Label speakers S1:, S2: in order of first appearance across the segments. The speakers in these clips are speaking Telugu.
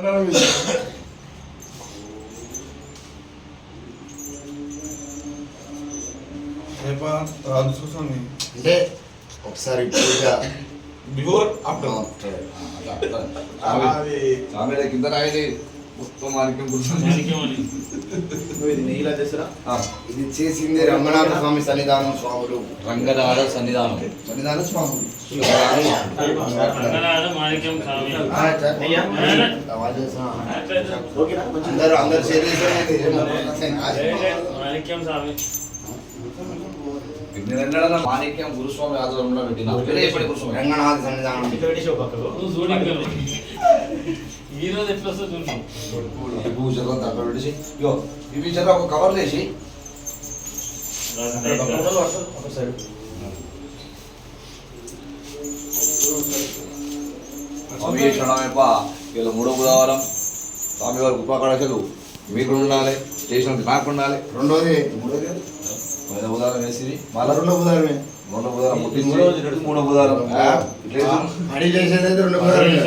S1: అంటే ఒకసారి పూజ
S2: బిఫోర్ ఆఫ్టర్ కింద రాయది మొత్తం మాణిక్యం
S1: ఇది చేసింది రంగనాథ స్వామి సన్నిధానం స్వాములు.
S2: రంగనాథ సన్నిధానం
S1: స్వాములు అందరు
S2: మాణిక్యం గురుస్వామి ఆధ్వర్యంలో పెట్టిన
S1: రంగనాథ సన్నిధానం
S3: ఈరోజు ఎట్లా వస్తుంది
S2: పూజలో దాంట్లో పెట్టేసి ఇగో ఈ పిక్చర్ ఒక కవర్ చేసి స్వామి క్షణమేప ఇలా 3వ బుధవారం స్వామివారి కృపాకళాశాలు మీకు ఉండాలి, స్టేషన్ నాకు ఉండాలి.
S1: రెండోది
S2: 5వ బుధవారం వేసి
S1: మళ్ళీ రెండో బుధవారమే.
S2: 2వ బుధవారం ముట్టించి 3వ బుధవారం
S1: అడి చేసేది రెండో బుధవారమే.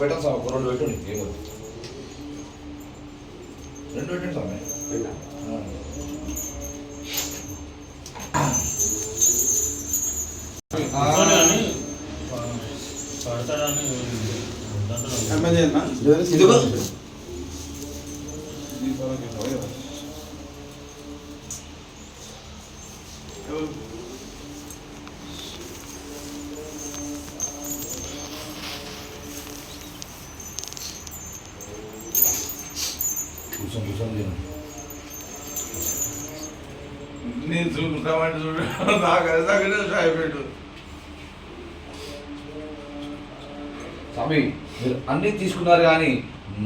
S2: పెట్టండి స్వామి, 2 పెట్టండి, ఏమో 2 పెట్టండి స్వామి.
S4: నేను చూసుకుంటామంటే చూడు నాకు అయిపోయాడు.
S2: స్వామి మీరు అన్ని తీసుకున్నారు కానీ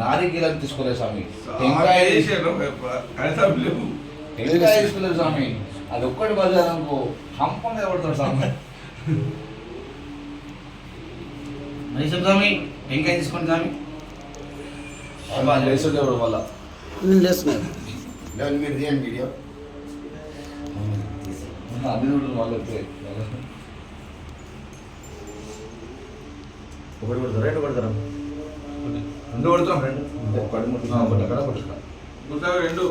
S2: నారికేళం తీసుకోలేదు స్వామి. టెంకాయ తీసుకోలేదు స్వామి. అది ఒక్కటి బజార్ అనుకో సంపంగా పడుతుంది స్వామి.
S3: మనిషి స్వామి టెంకాయ తీసుకోండి స్వామి.
S2: లేస్తుండే వల్ల
S1: మీరు తీయండి వీడియో.
S2: అన్ని వాళ్ళు
S1: ఒకటి కొడతారా రెండు కొడతారా?
S2: 2 కొడుతున్నాం. 2 ఒకటి 2